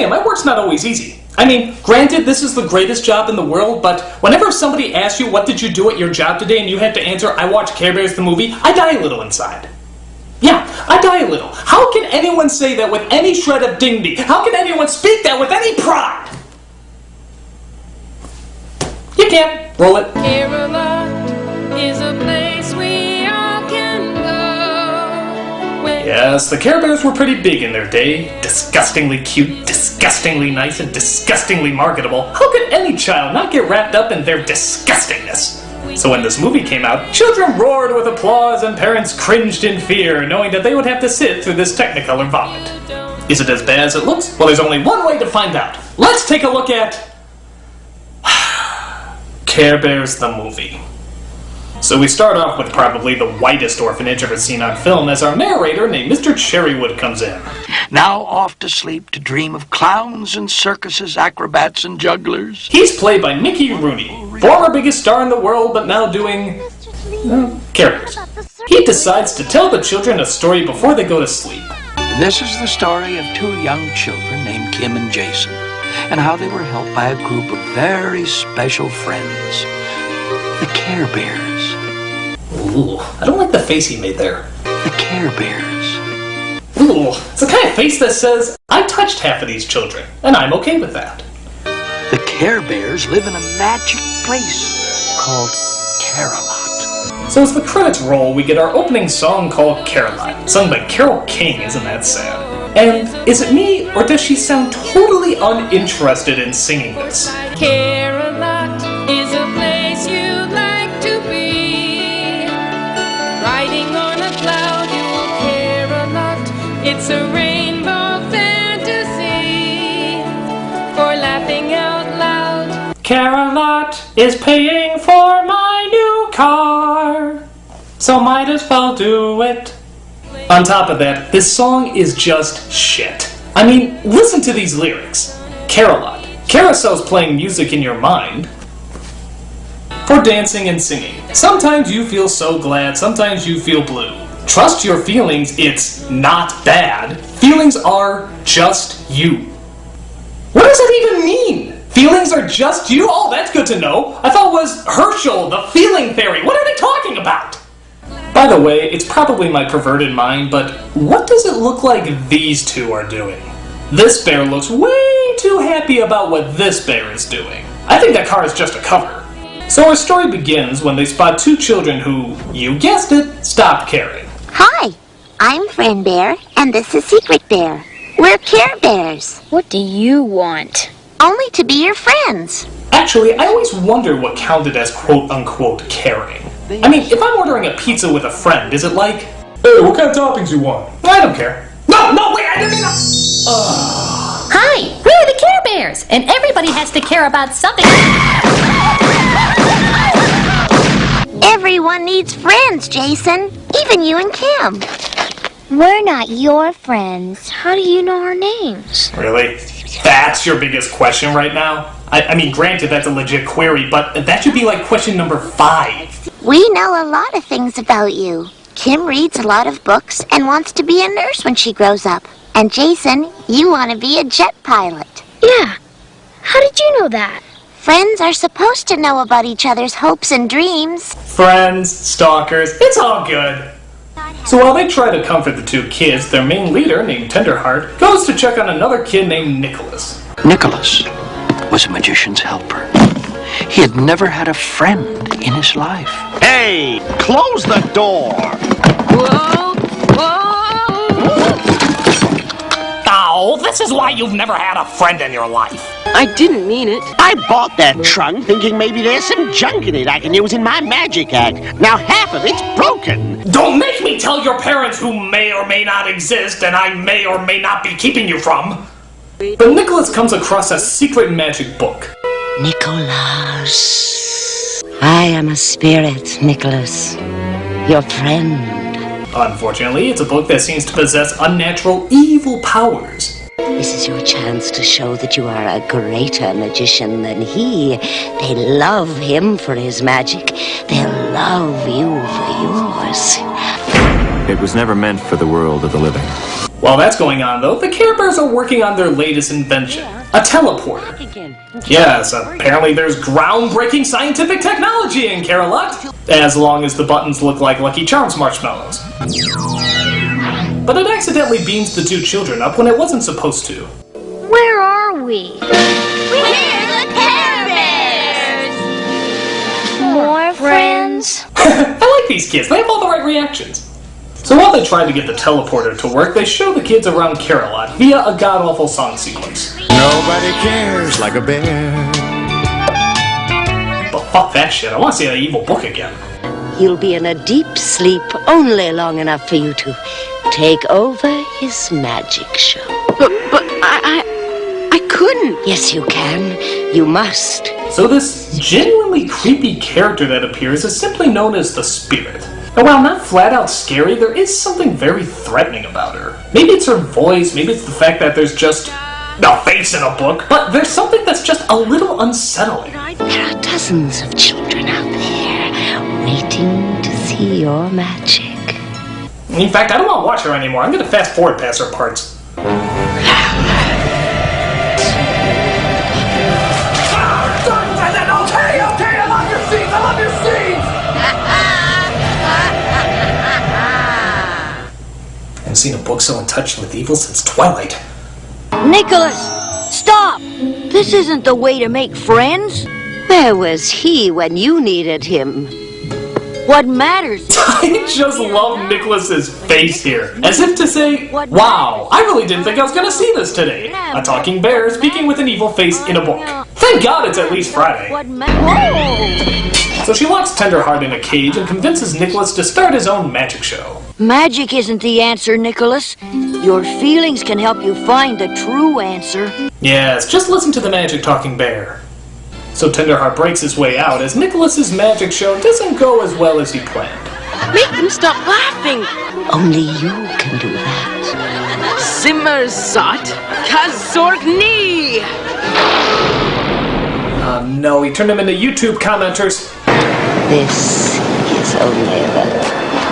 you, my work's not always easy. I mean, granted, this is the greatest job in the world, but whenever somebody asks you what did you do at your job today and you have to answer, I watched Care Bears the movie, I die a little inside. Yeah, I die a little. How can anyone say that with any shred of dignity? How can anyone speak that with any pride? You can't. Roll it. Camelot is a place we all can go. Yes, the Care Bears were pretty big in their day. Disgustingly cute, disgustingly nice, and disgustingly marketable. How could any child not get wrapped up in their disgustingness? So when this movie came out, children roared with applause and parents cringed in fear, knowing that they would have to sit through this Technicolor vomit. Is it as bad as it looks? Well, there's only one way to find out. Let's take a look at Care Bears the movie. So we start off with probably the whitest orphanage ever seen on film as our narrator named Mr. Cherrywood comes in. Now off to sleep to dream of clowns and circuses, acrobats and jugglers. He's played by Mickey Rooney, former biggest star in the world but now doing Care Bears. He decides to tell the children a story before they go to sleep. This is the story of two young children named Kim and Jason, and how they were helped by a group of very special friends, the Care Bears. Ooh, I don't like the face he made there. The Care Bears. Ooh, it's the kind of face that says, I touched half of these children, and I'm okay with that. The Care Bears live in a magic place called Camelot. So as the credits roll, we get our opening song called Caroline, sung by Carole King. Isn't that sad? And is it me, or does she sound totally uninterested in singing this? Camelot is a place you'd like to be. Riding on a cloud, you'll care a lot. It's a rainbow fantasy for laughing out loud. Camelot is paying for my new car, so might as well do it. On top of that, this song is just shit. I mean, listen to these lyrics. Camelot. Carousel's playing music in your mind for dancing and singing. Sometimes you feel so glad, sometimes you feel blue. Trust your feelings, it's not bad. Feelings are just you. What does that even mean? Feelings are just you? Oh, that's good to know. I thought it was Herschel, the feeling theory. What are they talking about? By the way, it's probably my perverted mind, but what does it look like these two are doing? This bear looks way too happy about what this bear is doing. I think that car is just a cover. So our story begins when they spot two children who, you guessed it, stop caring. Hi, I'm Friend Bear, and this is Secret Bear. We're Care Bears. What do you want? Only to be your friends. Actually, I always wondered what counted as quote-unquote caring. I mean, if I'm ordering a pizza with a friend, is it like, hey, what kind of toppings you want? I don't care. No, wait, I didn't mean that. Hi, we're the Care Bears, and everybody has to care about something. Everyone needs friends, Jason. Even you and Kim. We're not your friends. How do you know our names? Really? That's your biggest question right now? I mean, granted, that's a legit query, but that should be like question number 5. We know a lot of things about you. Kim reads a lot of books and wants to be a nurse when she grows up. And Jason, you want to be a jet pilot. Yeah. How did you know that? Friends are supposed to know about each other's hopes and dreams. Friends, stalkers, it's all good. So while they try to comfort the two kids, their main leader, named Tenderheart, goes to check on another kid named Nicholas. Nicholas was a magician's helper. He had never had a friend in his life. Hey, close the door! Whoa, whoa! Oh, this is why you've never had a friend in your life. I didn't mean it. I bought that trunk thinking maybe there's some junk in it I can use in my magic act. Now half of it's broken. Don't make me tell your parents who may or may not exist and I may or may not be keeping you from. But Nicholas comes across a secret magic book. Nicholas. I am a spirit, Nicholas. Your friend. Unfortunately, it's a book that seems to possess unnatural, evil powers. This is your chance to show that you are a greater magician than he. They love him for his magic. They'll love you for yours. It was never meant for the world of the living. While that's going on, though, the Care Bears are working on their latest invention, a teleporter. Yes, apparently there's groundbreaking scientific technology in Care-a-Lot, as long as the buttons look like Lucky Charms marshmallows. But it accidentally beams the two children up when it wasn't supposed to. Where are we? We're the Care Bears! More friends? I like these kids, they have all the right reactions. So while they try to get the teleporter to work, they show the kids around Care-a-Lot via a god-awful song sequence. Nobody cares like a bear. But fuck that shit, I want to see that evil book again. He'll be in a deep sleep only long enough for you to take over his magic show. But I couldn't. Yes, you can. You must. So this genuinely creepy character that appears is simply known as the Spirit. And while not flat out scary, there is something very threatening about her. Maybe it's her voice, maybe it's the fact that there's just a face in a book, but there's something that's just a little unsettling. There are dozens of children out there waiting to see your magic. In fact, I don't want to watch her anymore. I'm going to fast forward past her parts. Okay, I love your scenes! I love your scenes! I haven't seen a book so in touch with evil since Twilight. Nicholas, stop! This isn't the way to make friends. Where was he when you needed him? What matters? I just love Nicholas's face here, as if to say, wow, I really didn't think I was going to see this today. A talking bear speaking with an evil face in a book. Thank God it's at least Friday. Whoa! So she locks Tenderheart in a cage and convinces Nicholas to start his own magic show. Magic isn't the answer, Nicholas. Your feelings can help you find the true answer. Yes, just listen to the magic talking bear. So Tenderheart breaks his way out as Nicholas's magic show doesn't go as well as he planned. Make them stop laughing. Only you can do that. Simmersot, Kazorgni. No, he turned him into YouTube commenters. This is only the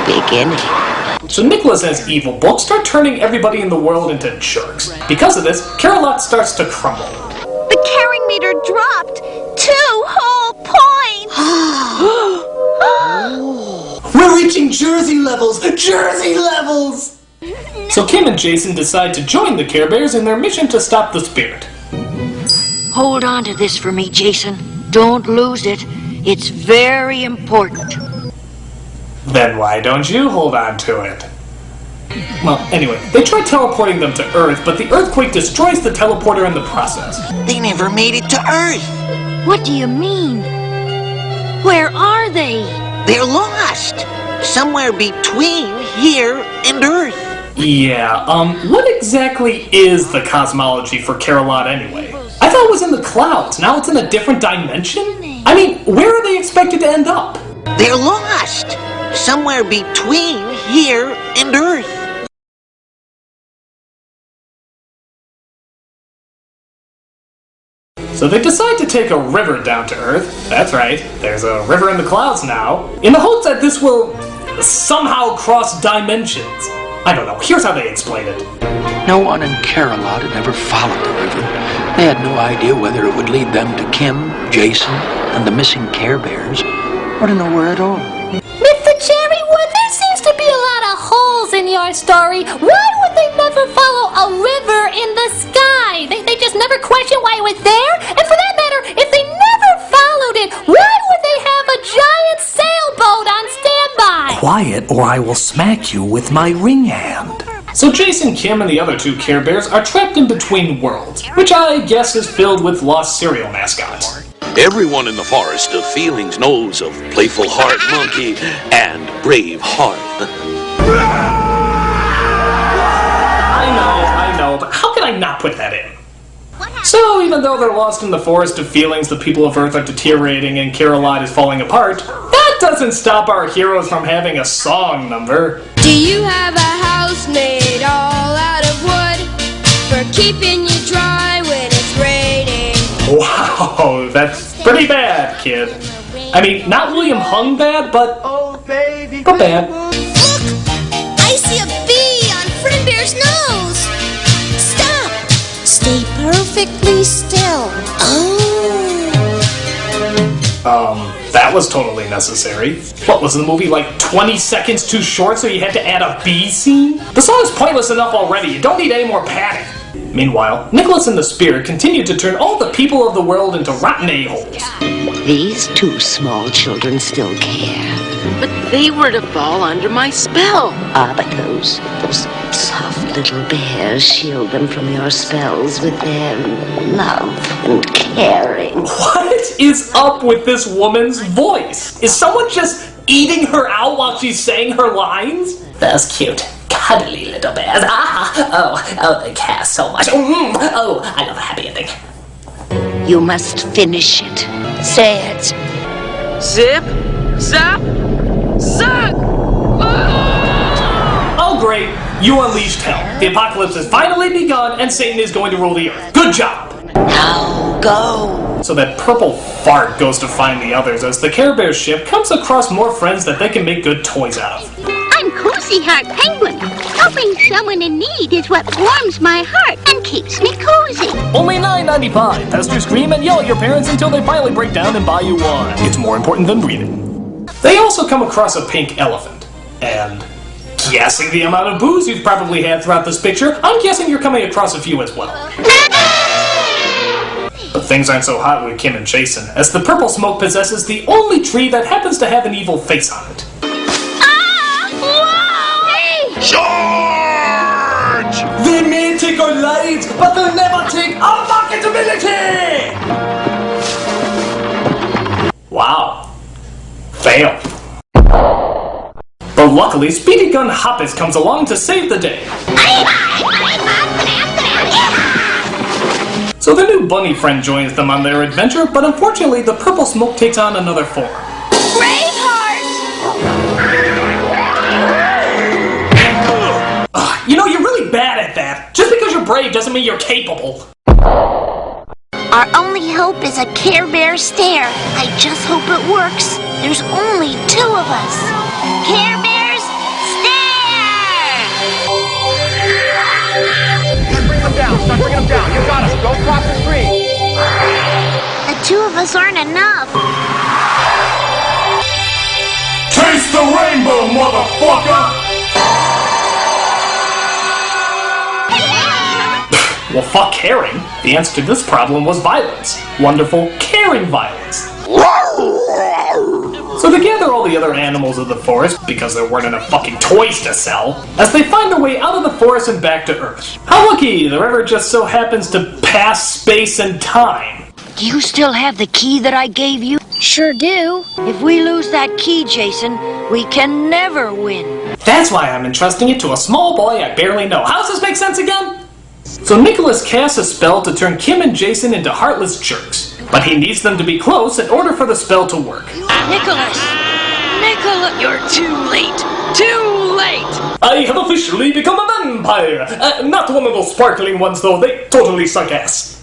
beginning. So Nicholas and his evil book start turning everybody in the world into jerks. Because of this, Care-a-Lot starts to crumble. The caring meter dropped 2 whole points! We're reaching Jersey levels! Jersey levels! So Kim and Jason decide to join the Care Bears in their mission to stop the Spirit. Hold on to this for me, Jason. Don't lose it. It's very important. Then why don't you hold on to it? Well, anyway, they try teleporting them to Earth, but the earthquake destroys the teleporter in the process. They never made it to Earth. What do you mean? Where are they? They're lost. Somewhere between here and Earth. Yeah, what exactly is the cosmology for Care-a-Lot anyway? I thought it was in the clouds, now it's in a different dimension? I mean, where are they expected to end up? They're lost. Somewhere between here and Earth. So they decide to take a river down to Earth. That's right, there's a river in the clouds now, in the hopes that this will somehow cross dimensions. I don't know, here's how they explain it. No one in Care-a-Lot had ever followed the river. They had no idea whether it would lead them to Kim, Jason, and the missing Care Bears, or to nowhere at all. Mr. Cherrywood, there seems to be a lot of holes in your story. Why would they never follow a river in the sky? They just never questioned why it was there? And for that matter, if they never followed it, why would they have a giant sailboat on standby? Quiet, or I will smack you with my ring hand. So Jason, Kim, and the other two Care Bears are trapped in between worlds, which I guess is filled with lost cereal mascots. Everyone in the forest of feelings knows of Playful Heart Monkey and Brave Heart. I know, but how can I not put that in? So even though they're lost in the forest of feelings, the people of Earth are deteriorating and Care-a-Lot is falling apart, that doesn't stop our heroes from having a song number. Do you have a house made all out of wood for keeping you dry when it's raining? Wow, that's pretty bad, kid. I mean, not William Hung bad, but bad. Look! I see a bee on Friend Bear's nose! perfectly still. That was totally necessary. What, was the movie like 20 seconds too short so you had to add a B scene? The song is pointless enough already, you don't need any more padding. Meanwhile, Nicholas and the Spirit continue to turn all the people of the world into rotten a-holes. These two small children still care. But they were to fall under my spell. But those soft little bears shield them from your spells with their love and caring. What is up with this woman's voice? Is someone just eating her out while she's saying her lines? Those cute, cuddly little bears. Oh, they care so much. Oh, I love a happy ending. You must finish it. Say it. Zip, zap, zap! Oh great, you unleashed hell. The apocalypse has finally begun and Satan is going to rule the earth. Good job! Now go! So that purple fart goes to find the others as the Care Bears ship comes across more friends that they can make good toys out of. I'm Cozy Heart Penguin. Helping someone in need is what warms my heart and keeps me cozy. Only $9.95. Pester, scream, and yell at your parents until they finally break down and buy you one. It's more important than breathing. They also come across a pink elephant. And guessing the amount of booze you've probably had throughout this picture, I'm guessing you're coming across a few as well. But things aren't so hot with Kim and Jason, as the purple smoke possesses the only tree that happens to have an evil face on it. Charge! They may take our lives, but they'll never take our marketability! Wow. Fail. But luckily, Speedy Gun Hoppus comes along to save the day. So the new bunny friend joins them on their adventure, but unfortunately the purple smoke takes on another form. You know, you're really bad at that. Just because you're brave doesn't mean you're capable. Our only hope is a Care Bear stare. I just hope it works. There's only two of us. Care Bears stare! Bring them down. Start bringing them down. You got us. Go across the street. The two of us aren't enough. Taste the rainbow, motherfucker! Well, fuck caring. The answer to this problem was violence. Wonderful, caring violence. So they gather all the other animals of the forest, because there weren't enough fucking toys to sell, as they find their way out of the forest and back to Earth. How lucky the river just so happens to pass space and time. Do you still have the key that I gave you? Sure do. If we lose that key, Jason, we can never win. That's why I'm entrusting it to a small boy I barely know. How does this make sense again? So Nicholas casts a spell to turn Kim and Jason into heartless jerks, but he needs them to be close in order for the spell to work. Nicholas! You're too late! Too late! I have officially become a vampire! Not one of those sparkling ones though, they totally suck ass.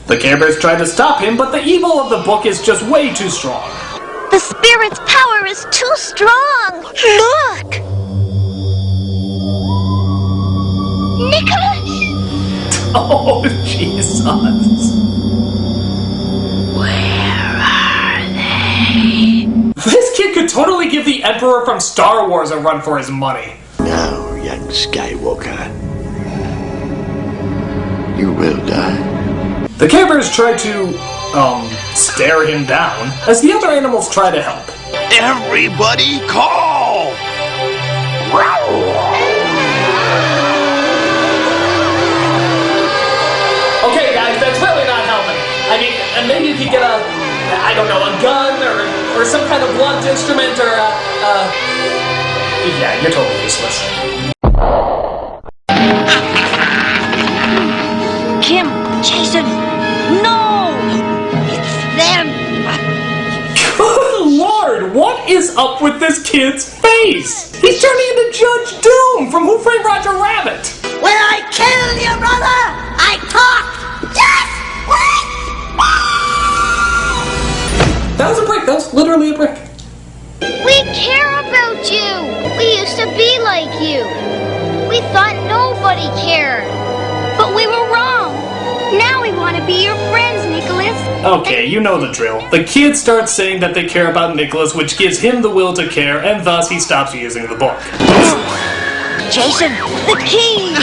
The Care Bears try to stop him, but the evil of the book is just way too strong. The spirit's power is too strong. Look! Nicholas! Oh, Jesus. Where are they? This kid could totally give the Emperor from Star Wars a run for his money. Now, young Skywalker, you will die. The Care Bears try to, stare him down, as the other animals try to help. Everybody call! Okay, guys, that's really not helping. I mean, maybe you could get a gun or some kind of blunt instrument or yeah, you're totally useless. Kim, Jason, no! It's them! Good Lord, what is up with this kid's face? He's turning into Judge Doom from Who Framed Roger Rabbit. When I kill your brother, I talk. Just wait! That was a brick. That was literally a brick. We care about you. We used to be like you. We thought nobody cared. But we were wrong. Now be your friends, Nicholas. Okay, you know the drill. The kids start saying that they care about Nicholas, which gives him the will to care, and thus he stops using the book. Jason, the key!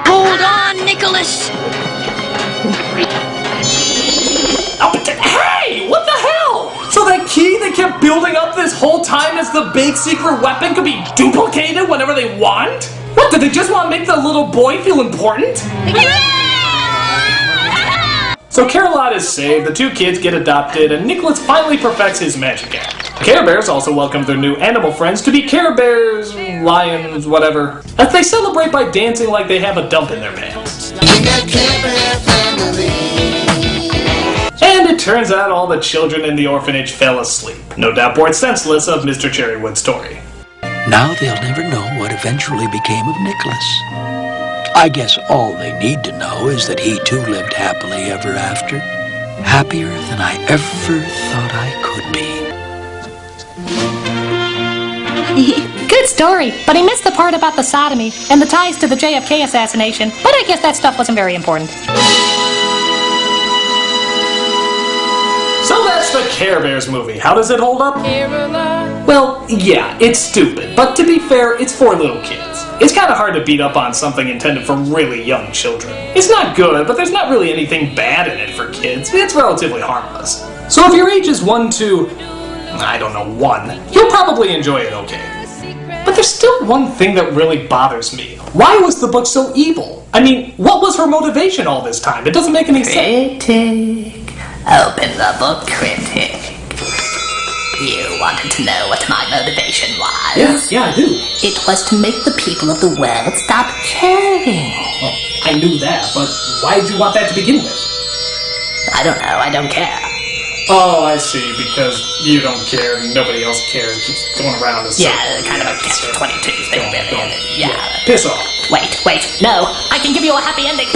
Hold on, Nicholas! Hey! What the hell? So that key they kept building up this whole time as the big secret weapon could be duplicated whenever they want? What, did they just want to make the little boy feel important? So Care-a-Lot is saved, the two kids get adopted, and Nicholas finally perfects his magic act. Care Bears also welcome their new animal friends to be Care Bears, lions, whatever, as they celebrate by dancing like they have a dump in their pants. And it turns out all the children in the orphanage fell asleep, no doubt bored senseless of Mr. Cherrywood's story. Now they'll never know what eventually became of Nicholas. I guess all they need to know is that he too lived happily ever after. Happier than I ever thought I could be. Good story, but he missed the part about the sodomy and the ties to the JFK assassination. But I guess that stuff wasn't very important. So that's the Care Bears movie. How does it hold up? Care-a-Lot. Well, yeah, it's stupid, but to be fair, it's for little kids. It's kind of hard to beat up on something intended for really young children. It's not good, but there's not really anything bad in it for kids. It's relatively harmless. So if your age is 1 to, I don't know, 1, you'll probably enjoy it okay. But there's still one thing that really bothers me. Why was the book so evil? I mean, what was her motivation all this time? It doesn't make any sense. Critic. Open the book, Critic. You wanted to know what my motivation was? Yeah, I do. It was to make the people of the world stop caring. Well, I knew that, but why did you want that to begin with? I don't know, I don't care. Oh, I see, because you don't care and nobody else cares. It's going around as Yeah, kind of a catch-22 thing, really. Yeah. Piss off. Wait, no, I can give you a happy ending.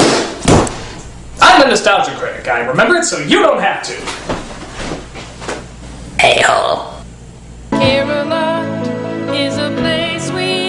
I'm a nostalgia critic, I remember it, so you don't have to. A-hole. Care-a-Lot is a place we